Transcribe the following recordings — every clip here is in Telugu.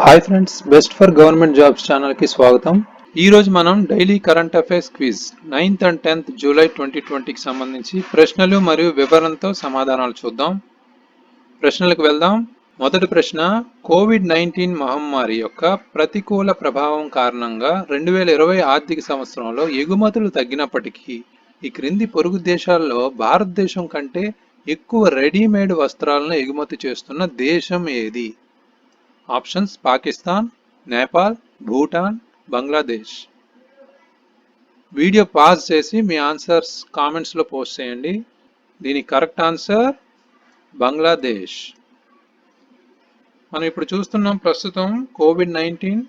Hi friends, best for government jobs ఛానల్కి స్వాగతం. ఈరోజు మనం daily current affairs quiz 9th and 10th July 2020కి సంబంధించి ప్రశ్నలు మరియు వివరణతో సమాధానాలు చూద్దాం. ప్రశ్నలకు వెళ్దాం. మొదటి ప్రశ్న, కోవిడ్-19 మహమ్మారి యొక్క ప్రతికూల ప్రభావం కారణంగా 2020 ఆర్థిక సంవత్సరంలో ఎగుమతులు తగ్గినప్పటికీ ఈ క్రింది పొరుగు దేశాల్లో భారతదేశం కంటే ఎక్కువ రెడీమేడ్ వస్త్రాలను ఎగుమతి చేస్తున్న దేశం ఏది? Options: Pakistan, Nepal, Bhutan, Bangladesh. Video pause చేసి మీ ఆన్సర్స్ కామెంట్స్లో పోస్ట్ చేయండి. దీని కరెక్ట్ ఆన్సర్ బంగ్లాదేశ్. మనం ఇప్పుడు చూస్తున్నాం, ప్రస్తుతం కోవిడ్-19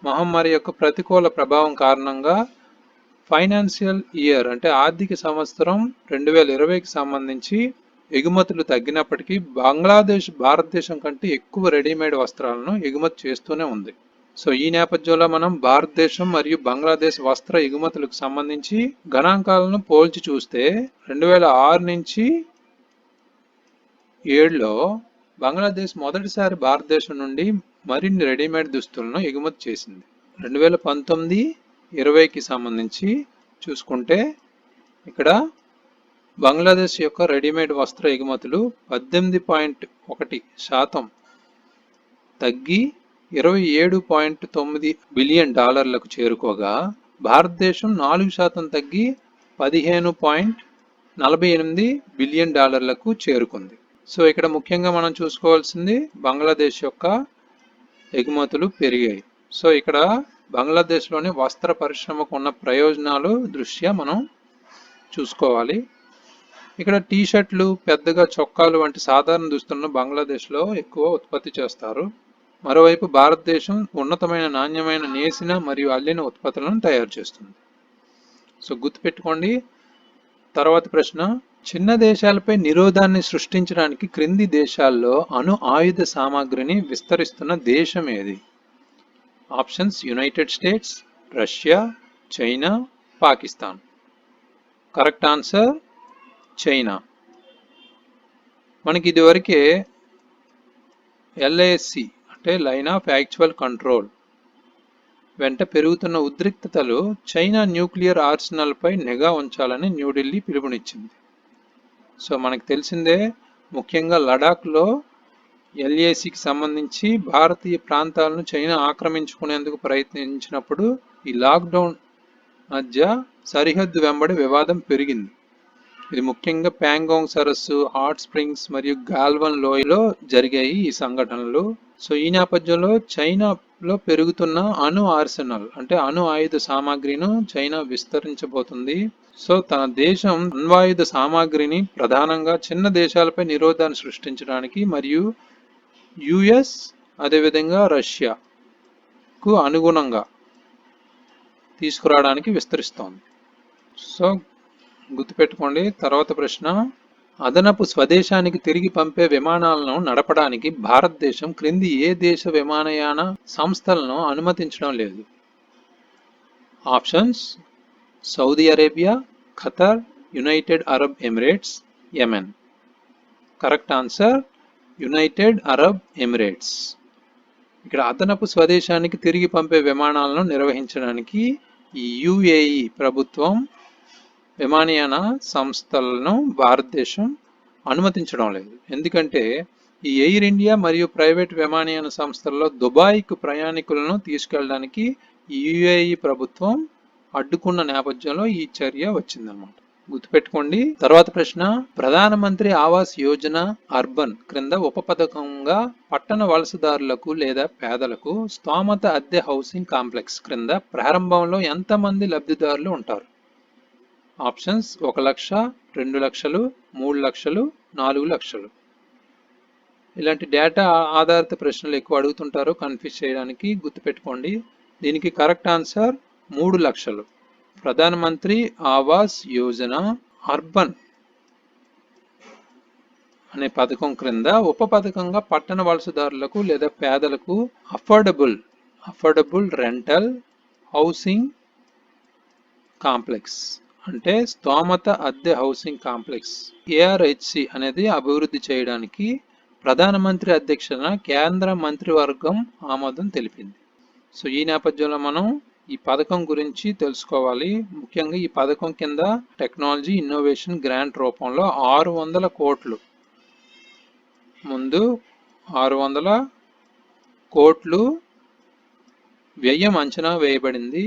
మహమ్మారి యొక్క ప్రతికూల ప్రభావం కారణంగా ఫైనాన్షియల్ ఇయర్ అంటే ఆర్థిక సంవత్సరం 2020కి సంబంధించి ఎగుమతులు తగ్గినప్పటికీ బంగ్లాదేశ్ భారతదేశం కంటే ఎక్కువ రెడీమేడ్ వస్త్రాలను ఎగుమతి చేస్తూనే ఉంది. సో ఈ నేపథ్యంలో మనం భారతదేశం మరియు బంగ్లాదేశ్ వస్త్ర ఎగుమతులకు సంబంధించి గణాంకాలను పోల్చి చూస్తే 2006 నుంచి 2007లో బంగ్లాదేశ్ మొదటిసారి భారతదేశం నుండి మరిన్ని రెడీమేడ్ దుస్తులను ఎగుమతి చేసింది. 2019-20కి సంబంధించి చూసుకుంటే ఇక్కడ బంగ్లాదేశ్ యొక్క రెడీమేడ్ వస్త్ర ఎగుమతులు 18.1% తగ్గి $27.9 బిలియన్ చేరుకోగా భారతదేశం 4% తగ్గి $15.48 బిలియన్ చేరుకుంది. సో ఇక్కడ ముఖ్యంగా మనం చూసుకోవాల్సింది బంగ్లాదేశ్ యొక్క ఎగుమతులు పెరిగాయి. సో ఇక్కడ బంగ్లాదేశ్లోని వస్త్ర పరిశ్రమకు ఉన్న ప్రయోజనాలు దృష్ట్యా మనం చూసుకోవాలి. ఇక్కడ టీషర్ట్లు, పెద్దగా చొక్కాలు వంటి సాధారణ దుస్తులను బంగ్లాదేశ్లో ఎక్కువ ఉత్పత్తి చేస్తారు. మరోవైపు భారతదేశం ఉన్నతమైన నాణ్యమైన నేసిన మరియు అల్లిన ఉత్పత్తులను తయారు చేస్తుంది. సో గుర్తుపెట్టుకోండి. తర్వాత ప్రశ్న, చిన్న దేశాలపై నిరోధాన్ని సృష్టించడానికి క్రింది దేశాల్లో అణు ఆయుధ సామాగ్రిని విస్తరిస్తున్న దేశం ఏది? Options: United states, Russia, China, Pakistan. Correct answer China. మనకి ఇదివరకే LAC అంటే లైన్ ఆఫ్ యాక్చువల్ కంట్రోల్ వెంట పెరుగుతున్న ఉద్రిక్తతలు చైనా న్యూక్లియర్ ఆర్సెనల్పై నిఘా ఉంచాలని న్యూఢిల్లీ పిలుపునిచ్చింది. సో మనకు తెలిసిందే, ముఖ్యంగా లడాఖ్లో LACకి సంబంధించి భారతీయ ప్రాంతాలను చైనా ఆక్రమించుకునేందుకు ప్రయత్నించినప్పుడు ఈ లాక్డౌన్ మధ్య సరిహద్దు వెంబడి వివాదం పెరిగింది. ఇది ముఖ్యంగా ప్యాంగాంగ్ సరస్సు, హాట్ స్ప్రింగ్స్ మరియు గాల్వన్ లోయలో జరిగాయి ఈ సంఘటనలు. సో ఈ నేపథ్యంలో చైనాలో పెరుగుతున్న అణు ఆర్సెనల్ అంటే అణు ఆయుధ సామాగ్రిను చైనా విస్తరించబోతుంది. సో తన దేశం అణ్వాయుధ సామాగ్రిని ప్రధానంగా చిన్న దేశాలపై నిరోధాన్ని సృష్టించడానికి మరియు US అదేవిధంగా రష్యాకు అనుగుణంగా తీసుకురావడానికి విస్తరిస్తోంది. సో గుర్తుపెట్టుకోండి. తర్వాత ప్రశ్న, అదనపు స్వదేశానికి తిరిగి పంపే విమానాలను నడపడానికి భారతదేశం క్రింది ఏ దేశ విమానయాన సంస్థలను అనుమతించడం లేదు? Options: Saudi Arabia, Qatar, United Arab Emirates, Yemen. Correct answer United Arab Emirates. ఇక్కడ అదనపు స్వదేశానికి తిరిగి పంపే విమానాలను నిర్వహించడానికి ఈ UAE ప్రభుత్వం విమానయాన సంస్థలను భారతదేశం అనుమతించడం లేదు. ఎందుకంటే ఈ ఎయిర్ ఇండియా మరియు ప్రైవేట్ విమానయాన సంస్థల్లో దుబాయ్కు ప్రయాణికులను తీసుకెళ్ళడానికి UAE ప్రభుత్వం అడ్డుకున్న నేపథ్యంలో ఈ చర్య వచ్చిందన్నమాట. గుర్తుపెట్టుకోండి. తర్వాత ప్రశ్న, ప్రధానమంత్రి ఆవాస్ యోజన అర్బన్ క్రింద ఉప పథకంగా పట్టణ వలసదారులకు లేదా పేదలకు స్తోమత అద్దె హౌసింగ్ కాంప్లెక్స్ క్రింద ప్రారంభంలో ఎంతమంది లబ్ధిదారులు ఉంటారు? ఆప్షన్స్: 1 లక్ష, 2 లక్షలు, 3 లక్షలు, 4 లక్షలు. ఇలాంటి డేటా ఆధారిత ప్రశ్నలు ఎక్కువ అడుగుతుంటారు కన్ఫ్యూజ్ చేయడానికి. గుర్తుపెట్టుకోండి. దీనికి కరెక్ట్ ఆన్సర్ 3 లక్షలు. ప్రధానమంత్రి ఆవాస్ యోజన అర్బన్ అనే పథకం క్రింద ఉప పథకంగా పట్టణ వలసదారులకు లేదా పేదలకు అఫోర్డబుల్ రెంటల్ హౌసింగ్ కాంప్లెక్స్ అంటే స్తోమత అద్దె హౌసింగ్ కాంప్లెక్స్ ARHC అనేది అభివృద్ధి చేయడానికి ప్రధానమంత్రి అధ్యక్షతన కేంద్ర మంత్రివర్గం ఆమోదం తెలిపింది. సో ఈ నేపథ్యంలో మనం ఈ పథకం గురించి తెలుసుకోవాలి. ముఖ్యంగా ఈ పథకం కింద టెక్నాలజీ ఇన్నోవేషన్ గ్రాంట్ రూపంలో 600 కోట్లు, ముందు 600 కోట్లు వ్యయం అంచనా వేయబడింది.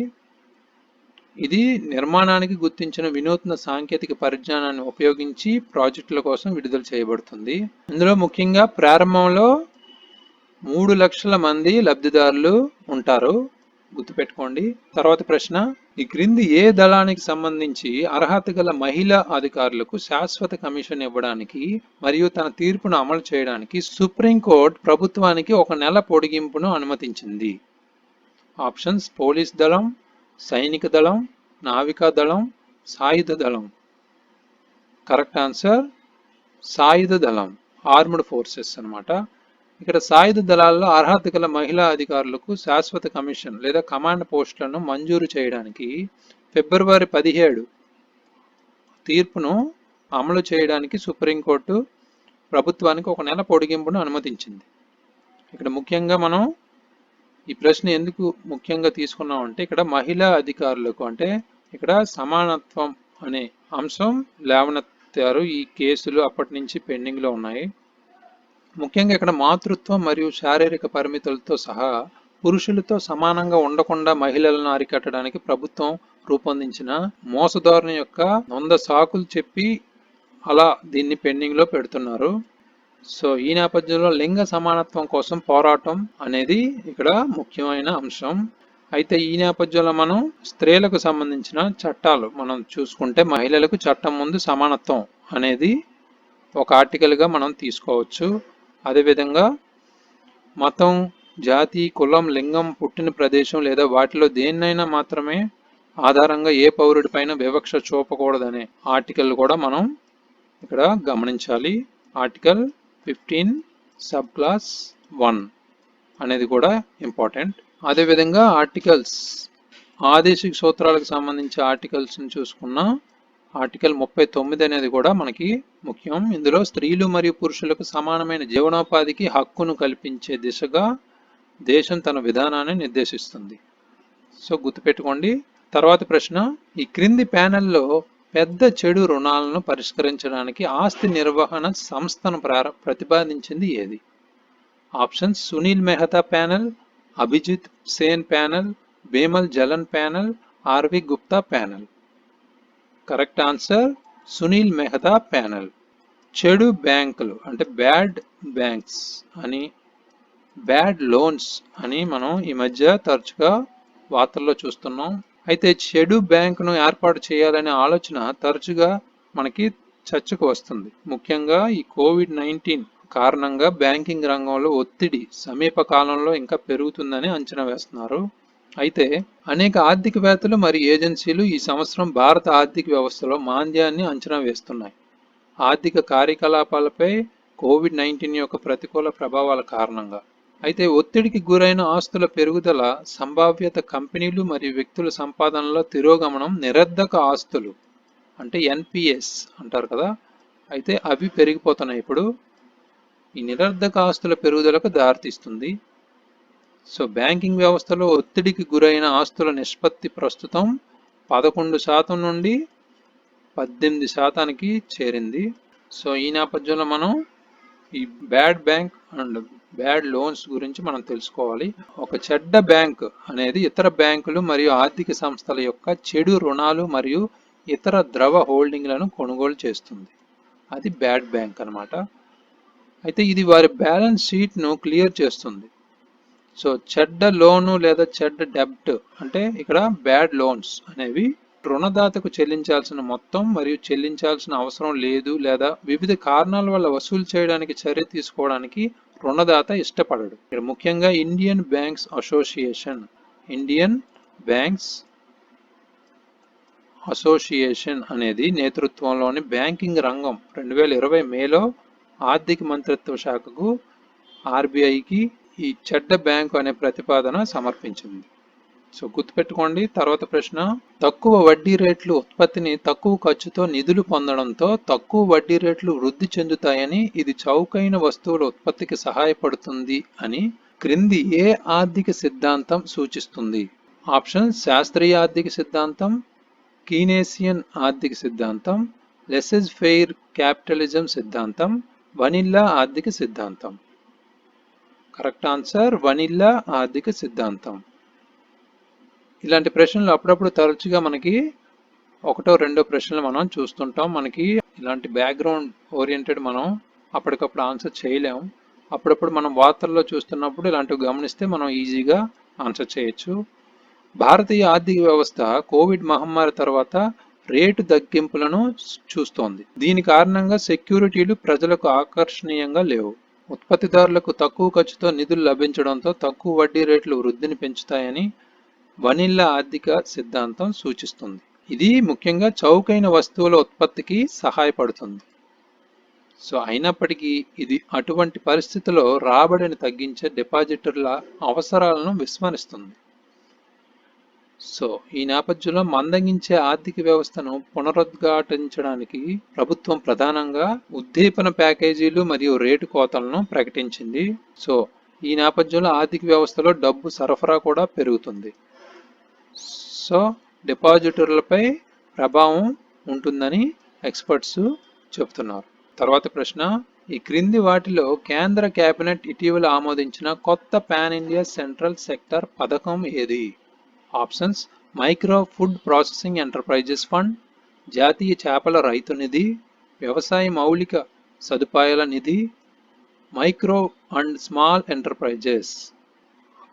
ఇది నిర్మాణానికి గుర్తించిన వినూత్న సాంకేతిక పరిజ్ఞానాన్ని ఉపయోగించి ప్రాజెక్టుల కోసం విడుదల చేయబడుతుంది. ఇందులో ముఖ్యంగా ప్రారంభంలో 3 లక్షల మంది లబ్ధిదారులు ఉంటారు, గుర్తుపెట్టుకోండి. తర్వాత ప్రశ్న, ఈ క్రింది ఏ దళానికి సంబంధించి అర్హత గల మహిళా అధికారులకు శాశ్వత కమిషన్ ఇవ్వడానికి మరియు తన తీర్పును అమలు చేయడానికి సుప్రీంకోర్టు ప్రభుత్వానికి 1 నెల పొడిగింపును అనుమతించింది? ఆప్షన్స్: పోలీస్ దళం, సైనిక దళం, నావికా దళం, సాయుధ దళం. కరెక్ట్ ఆన్సర్ సాయుధ దళం, ఆర్మ్డ్ ఫోర్సెస్ అన్నమాట. ఇక్కడ సాయుధ దళాల్లో అర్హత గల మహిళా అధికారులకు శాశ్వత కమిషన్ లేదా కమాండ్ పోస్టులను మంజూరు చేయడానికి ఫిబ్రవరి 17 తీర్పును అమలు చేయడానికి సుప్రీంకోర్టు ప్రభుత్వానికి 1 నెల పొడిగింపును అనుమతించింది. ఇక్కడ ముఖ్యంగా మనం ఈ ప్రశ్న ఎందుకు ముఖ్యంగా తీసుకున్నామంటే, ఇక్కడ మహిళా అధికారులకు అంటే ఇక్కడ సమానత్వం అనే అంశం లేవనెత్తారు. ఈ కేసులు అప్పటి నుంచి పెండింగ్లో ఉన్నాయి. ముఖ్యంగా ఇక్కడ మాతృత్వం మరియు శారీరక పరిమితులతో సహా పురుషులతో సమానంగా ఉండకుండా మహిళలను అరికట్టడానికి ప్రభుత్వం రూపొందించిన మోసధోరణి యొక్క 100 సాకులు చెప్పి అలా దీన్ని పెండింగ్లో పెడుతున్నారు. సో ఈ నేపథ్యంలో లింగ సమానత్వం కోసం పోరాటం అనేది ఇక్కడ ముఖ్యమైన అంశం. అయితే ఈ నేపథ్యంలో మనం స్త్రీలకు సంబంధించిన చట్టాలు మనం చూసుకుంటే, మహిళలకు చట్టం ముందు సమానత్వం అనేది ఒక ఆర్టికల్గా మనం తీసుకోవచ్చు. అదేవిధంగా మతం, జాతి, కులం, లింగం, పుట్టిన ప్రదేశం లేదా వాటిలో దేన్నైనా మాత్రమే ఆధారంగా ఏ పౌరుడిపైన వివక్ష చూపకూడదనే ఆర్టికల్ కూడా మనం ఇక్కడ గమనించాలి. ఆర్టికల్ 15 సబ్ క్లాస్ 1 అనేది కూడా ఇంపార్టెంట్. అదేవిధంగా ఆర్టికల్స్, ఆదేశిక సూత్రాలకు సంబంధించి ఆర్టికల్స్ని చూసుకున్నా ఆర్టికల్ 39 అనేది కూడా మనకి ముఖ్యం. ఇందులో స్త్రీలు మరియు పురుషులకు సమానమైన జీవనోపాధికి హక్కును కల్పించే దిశగా దేశం తన విధానాన్ని నిర్దేశిస్తుంది. సో గుర్తుపెట్టుకోండి. తర్వాత ప్రశ్న, ఈ క్రింది ప్యానెల్లో పెద్ద చెడు రుణాలను పరిష్కరించడానికి ఆస్తి నిర్వహణ సంస్థను ప్రతిపాదించింది ఏది? Options: Sunil Mehta panel, Abhijit Sen panel, Bimal Jalan panel, R V Gupta panel. Correct answer Sunil Mehta panel. చెడు బ్యాంకులు అంటే బ్యాడ్ బ్యాంక్స్ అని, బ్యాడ్ లోన్స్ అని మనం ఈ మధ్య తరచుగా వార్తల్లో చూస్తున్నాం. అయితే చెడు బ్యాంకును ఏర్పాటు చేయాలనే ఆలోచన తరచుగా మనకి చర్చకు వస్తుంది. ముఖ్యంగా ఈ కోవిడ్-19 కారణంగా బ్యాంకింగ్ రంగంలో ఒత్తిడి సమీప కాలంలో ఇంకా పెరుగుతుందని అంచనా వేస్తున్నారు. అయితే అనేక ఆర్థికవేత్తలు మరియు ఏజెన్సీలు ఈ సంవత్సరం భారత ఆర్థిక వ్యవస్థలో మాంద్యాన్ని అంచనా వేస్తున్నాయి. ఆర్థిక కార్యకలాపాలపై కోవిడ్-19 యొక్క ప్రతికూల ప్రభావాల కారణంగా. అయితే ఒత్తిడికి గురైన ఆస్తుల పెరుగుదల సంభావ్యత, కంపెనీలు మరియు వ్యక్తుల సంపాదనలో తిరోగమనం, నిరర్ధక ఆస్తులు అంటే ఎన్పిఎస్ అంటారు కదా, అయితే అవి పెరిగిపోతున్నాయి. ఇప్పుడు ఈ నిరర్ధక ఆస్తుల పెరుగుదలకు దారితీస్తుంది. సో బ్యాంకింగ్ వ్యవస్థలో ఒత్తిడికి గురైన ఆస్తుల నిష్పత్తి ప్రస్తుతం 11% నుండి 18%కి చేరింది. సో ఈ నేపథ్యంలో మనం ఈ bad bank and bad loans గురించి మనం తెలుసుకోవాలి. ఒక చెడ్డ బ్యాంక్ అనేది ఇతర బ్యాంకులు మరియు ఆర్థిక సంస్థల యొక్క చెడు రుణాలు మరియు ఇతర ద్రవ హోల్డింగ్లను కొనుగోలు చేస్తుంది. అది బ్యాడ్ బ్యాంక్ అన్నమాట. అయితే ఇది వారి బ్యాలెన్స్ షీట్ను క్లియర్ చేస్తుంది. సో చెడ్డ లోను లేదా చెడ్డ డెబ్ట్ అంటే ఇక్కడ బ్యాడ్ లోన్స్ అనేవి రుణదాతకు చెల్లించాల్సిన మొత్తం మరియు చెల్లించాల్సిన అవసరం లేదు లేదా వివిధ కారణాల వల్ల వసూలు చేయడానికి చర్య తీసుకోవడానికి రుణదాత ఇష్టపడడు. ఇక్కడ ముఖ్యంగా Indian banks association, Indian banks association అనేది నేతృత్వంలోని బ్యాంకింగ్ రంగం 2020 మేలో ఆర్థిక మంత్రిత్వ శాఖకు, ఆర్బీఐకి ఈ చెడ్డ బ్యాంకు అనే ప్రతిపాదన సమర్పించింది. సో గుర్తుపెట్టుకోండి. తర్వాత ప్రశ్న, తక్కువ వడ్డీ రేట్లు ఉత్పత్తిని తక్కువ ఖర్చుతో నిధులు పొందడంతో తక్కువ వడ్డీ రేట్లు వృద్ధి చెందుతాయని, ఇది చౌకైన వస్తువుల ఉత్పత్తికి సహాయపడుతుంది అని క్రింది ఏ ఆర్థిక సిద్ధాంతం సూచిస్తుంది? ఆప్షన్ శాస్త్రీయ ఆర్థిక సిద్ధాంతం, కీనేసియన్ ఆర్థిక సిద్ధాంతం, లెసెజ్ ఫెయిర్ క్యాపిటలిజం సిద్ధాంతం, వనిల్లా ఆర్థిక సిద్ధాంతం. కరెక్ట్ ఆన్సర్ వనిల్లా ఆర్థిక సిద్ధాంతం. ఇలాంటి ప్రశ్నలు అప్పుడప్పుడు తరచుగా మనకి ఒకటో రెండో ప్రశ్నలు మనం చూస్తుంటాం. మనకి ఇలాంటి బ్యాక్గ్రౌండ్ ఓరియంటెడ్ మనం అప్పటికప్పుడు ఆన్సర్ చేయలేం. అప్పుడప్పుడు మనం వార్తల్లో చూస్తున్నప్పుడు ఇలాంటివి గమనిస్తే మనం ఈజీగా ఆన్సర్ చేయొచ్చు. భారతీయ ఆర్థిక వ్యవస్థ కోవిడ్ మహమ్మారి తర్వాత రేటు తగ్గింపులను చూస్తోంది. దీని కారణంగా సెక్యూరిటీలు ప్రజలకు ఆకర్షణీయంగా లేవు. ఉత్పత్తిదారులకు తక్కువ ఖర్చుతో నిధులు లభించడంతో తక్కువ వడ్డీ రేట్లు వృద్ధిని పెంచుతాయని వనిల్లా ఆర్థిక సిద్ధాంతం సూచిస్తుంది. ఇది ముఖ్యంగా చౌకైన వస్తువుల ఉత్పత్తికి సహాయపడుతుంది. సో అయినప్పటికీ ఇది అటువంటి పరిస్థితుల్లో రాబడిని తగ్గించే డిపాజిటర్ల అవసరాలను విస్మరిస్తుంది. సో ఈ నేపథ్యంలో మందగించే ఆర్థిక వ్యవస్థను పునరుద్ఘాటించడానికి ప్రభుత్వం ప్రధానంగా ఉద్దీపన ప్యాకేజీలు మరియు రేటు కోతలను ప్రకటించింది. సో ఈ నేపథ్యంలో ఆర్థిక వ్యవస్థలో డబ్బు సరఫరా కూడా పెరుగుతుంది. సో డిపాజిటర్లపై ప్రభావం ఉంటుందని ఎక్స్పర్ట్స్ చెబుతున్నారు. తర్వాత ప్రశ్న, ఈ క్రింది వాటిలో కేంద్ర కేబినెట్ ఇటీవల ఆమోదించిన కొత్త పాన్ ఇండియా సెంట్రల్ సెక్టర్ పథకం ఏది? Options micro food processing enterprises fund, జాతీయ చేపల రైతు నిధి, వ్యవసాయ మౌలిక సదుపాయాల నిధి, micro and small enterprises.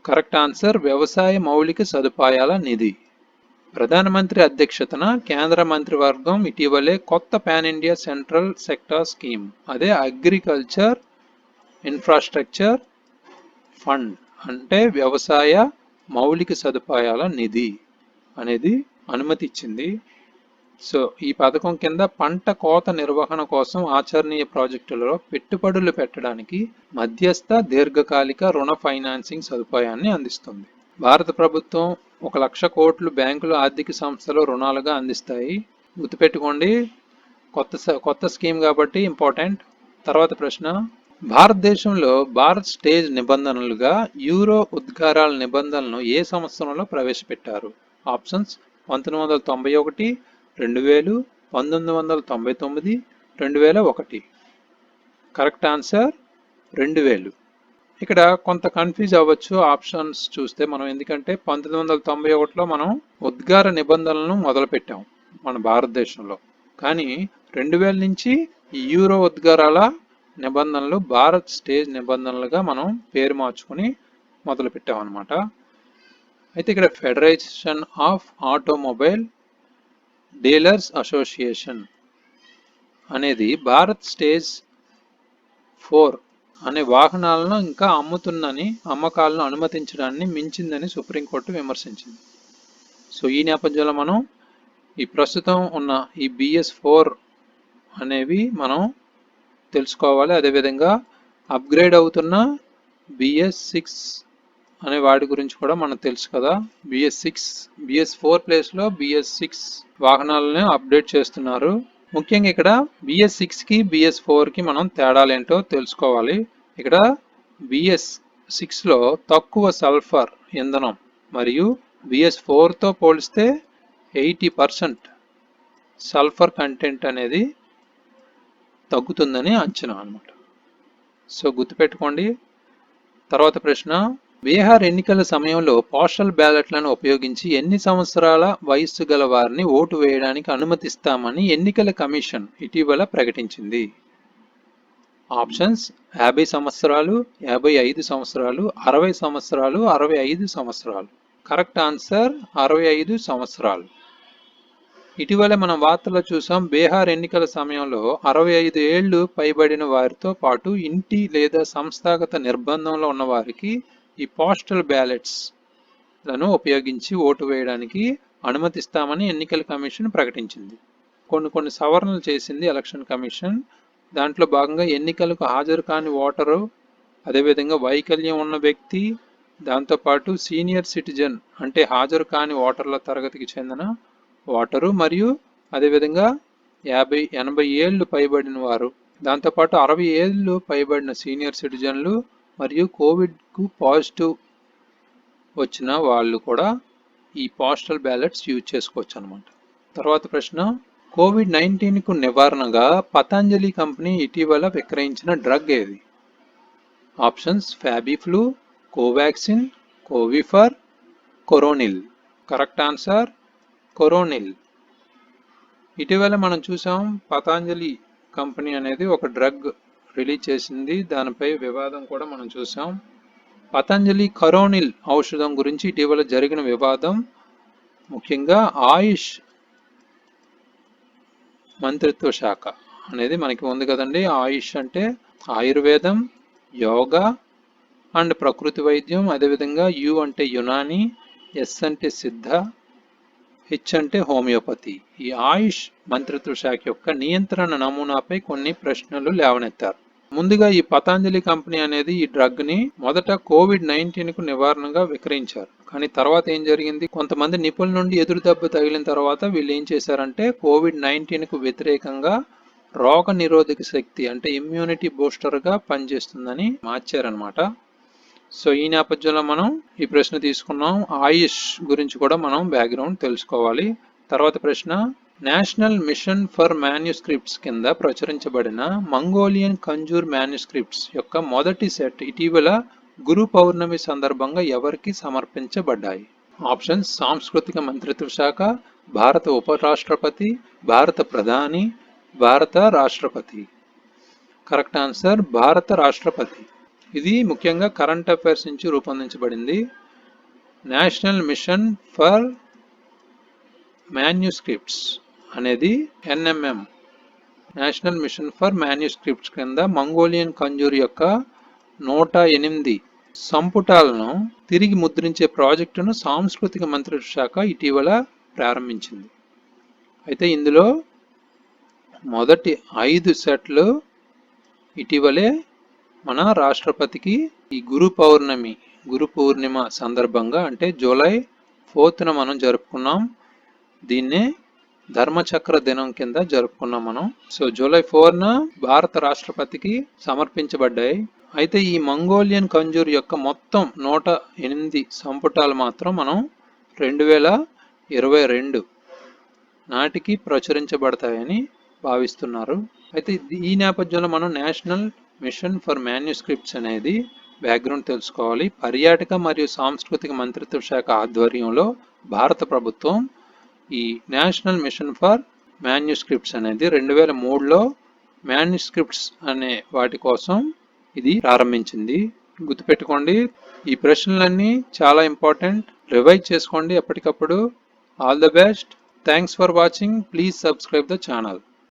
Correct answer వ్యవసాయ మౌలిక సదుపాయాల నిధి. ప్రధానమంత్రి అధ్యక్షతన కేంద్ర మంత్రివర్గం ఇటీవలే కొత్త pan India central sector scheme, అదే అగ్రికల్చర్ ఇన్ఫ్రాస్ట్రక్చర్ ఫండ్ అంటే వ్యవసాయ మౌలిక సదుపాయాల నిధి అనేది అనుమతి ఇచ్చింది. సో ఈ పథకం కింద పంట కోత నిర్వహణ కోసం ఆచరణీయ ప్రాజెక్టులలో పెట్టుబడులు పెట్టడానికి మధ్యస్థ దీర్ఘకాలిక రుణ ఫైనాన్సింగ్ సదుపాయాన్ని అందిస్తుంది. భారత ప్రభుత్వం 1,00,000 కోట్లు బ్యాంకులు ఆర్థిక సంస్థలు రుణాలుగా అందిస్తాయి. గుర్తుపెట్టుకోండి, కొత్త స్కీమ్ కాబట్టి ఇంపార్టెంట్. తర్వాత ప్రశ్న, భారతదేశంలో భారత్ స్టేజ్ నిబంధనలుగా యూరో ఉద్గారాల నిబంధనలను ఏ సంవత్సరంలో ప్రవేశపెట్టారు? ఆప్షన్స్ 1991, 2000, 1999, 2001. Correct answer 2000. ఇక్కడ కొంత కన్ఫ్యూజ్ అవ్వచ్చు ఆప్షన్స్ చూస్తే మనం, ఎందుకంటే 1991లో మనం ఉద్గార నిబంధనలను మొదలుపెట్టాం మన భారతదేశంలో. కానీ 2000 నుంచి ఈ యూరో ఉద్గారాల నిబంధనలు భారత్ స్టేజ్ నిబంధనలుగా మనం పేరు మార్చుకుని మొదలు పెట్టాం అన్నమాట. అయితే ఇక్కడ federation of automobile dealers association అనేది భారత్ స్టేజ్ 4 అనే వాహనాలను ఇంకా అమ్మకాలను అనుమతించడాన్ని మించిందని సుప్రీంకోర్టు విమర్శించింది. సో ఈ నేపథ్యంలో మనం ఈ ప్రస్తుతం ఉన్న ఈ BS4 అనేవి మనం తెలుసుకోవాలి. అదేవిధంగా అప్గ్రేడ్ అవుతున్న BS6 అనే వాటి గురించి కూడా మనకు తెలుసు కదా. BS4 ప్లేస్లో BS6 వాహనాలను అప్డేట్ చేస్తున్నారు. ముఖ్యంగా ఇక్కడ BS6కి BS4కి మనం తేడాలేంటో తెలుసుకోవాలి. ఇక్కడ BS6లో తక్కువ సల్ఫర్ ఇంధనం మరియు BS4తో పోలిస్తే 80% సల్ఫర్ కంటెంట్ అనేది తగ్గుతుందని అంచనా అన్నమాట. సో గుర్తుపెట్టుకోండి. తర్వాత ప్రశ్న, బీహార్ ఎన్నికల సమయంలో పోస్టల్ బ్యాలెట్లను ఉపయోగించి ఎన్ని సంవత్సరాల వయస్సు గల వారిని ఓటు వేయడానికి అనుమతిస్తామని ఎన్నికల కమిషన్ ఇటీవల ప్రకటించింది? ఆప్షన్స్ 50 సంవత్సరాలు, 55 సంవత్సరాలు, 60 సంవత్సరాలు, 65 సంవత్సరాలు. కరెక్ట్ ఆన్సర్ 65 సంవత్సరాలు. ఇటీవల మనం వార్తల్లో చూసాం, బీహార్ ఎన్నికల సమయంలో 65 ఏళ్లు పైబడిన వారితో పాటు ఇంటి లేదా సంస్థాగత నిర్బంధంలో ఉన్న వారికి ఈ పోస్టల్ బ్యాలెట్స్ లను ఉపయోగించి ఓటు వేయడానికి అనుమతిస్తామని ఎన్నికల కమిషన్ ప్రకటించింది. కొన్ని సవరణలు చేసింది ఎలక్షన్ కమిషన్. దాంట్లో భాగంగా ఎన్నికలకు హాజరు కాని ఓటరు, అదేవిధంగా వైకల్యం ఉన్న వ్యక్తి దాంతోపాటు సీనియర్ సిటిజన్ అంటే హాజరు కాని ఓటర్ల తరగతికి చెందిన ఓటరు మరియు అదేవిధంగా 80 ఏళ్ళు పైబడిన వారు, దాంతోపాటు 60 ఏళ్ళు పైబడిన సీనియర్ సిటిజన్లు మరియు కోవిడ్కు పాజిటివ్ వచ్చిన వాళ్ళు కూడా ఈ పోస్టల్ బ్యాలెట్స్ యూజ్ చేసుకోవచ్చు అనమాట. తర్వాత ప్రశ్న, కోవిడ్-19కు నివారణగా పతంజలి కంపెనీ ఇటీవల విక్రయించిన డ్రగ్ ఏది? Options FabiFlu, Covaxin, Covifor, Coronil. Correct answer Coronil. ఇటీవల మనం చూసాం పతంజలి కంపెనీ అనేది ఒక డ్రగ్ రిలీజ్ చేసింది, దానిపై వివాదం కూడా మనం చూసాం. పతంజలి కరోనిల్ ఔషధం గురించి ఇటీవల జరిగిన వివాదం ముఖ్యంగా ఆయుష్ మంత్రిత్వ శాఖ అనేది మనకి ఉంది కదండి. ఆయుష్ అంటే ఆయుర్వేదం, యోగా అండ్ ప్రకృతి వైద్యం, అదేవిధంగా యు అంటే యునాని, ఎస్ అంటే సిద్ధ, హెచ్ అంటే హోమియోపతి. ఈ ఆయుష్ మంత్రిత్వ శాఖ యొక్క నియంత్రణ నమూనాపై కొన్ని ప్రశ్నలు లేవనెత్తారు. ముందుగా ఈ పతంజలి కంపెనీ అనేది ఈ డ్రగ్ ని మొదట కోవిడ్-19కు నివారణగా విక్రయించారు. కానీ తర్వాత ఏం జరిగింది, కొంతమంది నిపుణుల నుండి ఎదురు దెబ్బ తగిలిన తర్వాత వీళ్ళు ఏం చేశారంటే కోవిడ్-19కు వ్యతిరేకంగా రోగ నిరోధక శక్తి అంటే ఇమ్యూనిటీ బూస్టర్గా పనిచేస్తుందని మార్చారనమాట. సో ఈ నేపథ్యంలో మనం ఈ ప్రశ్న తీసుకున్నాం. ఆయుష్ గురించి కూడా మనం బ్యాక్గ్రౌండ్ తెలుసుకోవాలి. తర్వాత ప్రశ్న, నేషనల్ మిషన్ ఫర్ మాన్యుస్క్రిప్ట్స్ కింద ప్రచురించబడిన మంగోలియన్ కంజూర్ మాన్యుస్క్రిప్ట్స్ యొక్క మొదటి సెట్ ఇటీవల గురు పౌర్ణమి సందర్భంగా ఎవరికి సమర్పించబడ్డాయి? ఆప్షన్స్ సాంస్కృతిక మంత్రిత్వ శాఖ, భారత ఉపరాష్ట్రపతి, భారత ప్రధాని, భారత రాష్ట్రపతి. కరెక్ట్ ఆన్సర్ భారత రాష్ట్రపతి. ఇది ముఖ్యంగా కరెంట్ అఫైర్స్ నుంచి రూపొందించబడింది. నేషనల్ మిషన్ ఫర్ మాన్యుస్క్రిప్ట్స్ అనేది NMM, national mission for manuscripts కింద మంగోలియన్ కంజూర్ యొక్క 108 సంపుటాలను తిరిగి ముద్రించే ప్రాజెక్టును సాంస్కృతిక మంత్రిత్వ శాఖ ఇటీవల ప్రారంభించింది. అయితే ఇందులో మొదటి 5 సెట్లు ఇటీవలే మన రాష్ట్రపతికి ఈ గురు పూర్ణిమ సందర్భంగా అంటే జూలై 4న మనం జరుపుకున్నాం. దీన్నే ధర్మచక్ర దినం కింద జరుపుకున్నాం మనం. సో జూలై 4న భారత రాష్ట్రపతికి సమర్పించబడ్డాయి. అయితే ఈ మంగోలియన్ కంజూర్ యొక్క మొత్తం 108 సంపుటాలు మాత్రం మనం 2022 నాటికి ప్రచురించబడతాయని భావిస్తున్నారు. అయితే ఈ నేపథ్యంలో మనం నేషనల్ మిషన్ ఫర్ మాన్యుస్క్రిప్ట్స్ అనేది బ్యాక్గ్రౌండ్ తెలుసుకోవాలి. పర్యాటక మరియు సాంస్కృతిక మంత్రిత్వ శాఖ ఆధ్వర్యంలో భారత ప్రభుత్వం ఈ నేషనల్ మిషన్ ఫర్ మాన్యుస్క్రిప్ట్స్ అనేది 2003లో మాన్యుస్క్రిప్ట్స్ అనే వాటి కోసం ఇది ప్రారంభించింది. గుర్తుపెట్టుకోండి, ఈ ప్రశ్నలన్నీ చాలా ఇంపార్టెంట్, రివైజ్ చేసుకోండి ఎప్పటికప్పుడు. All the best. Thanks for watching. Please subscribe the channel.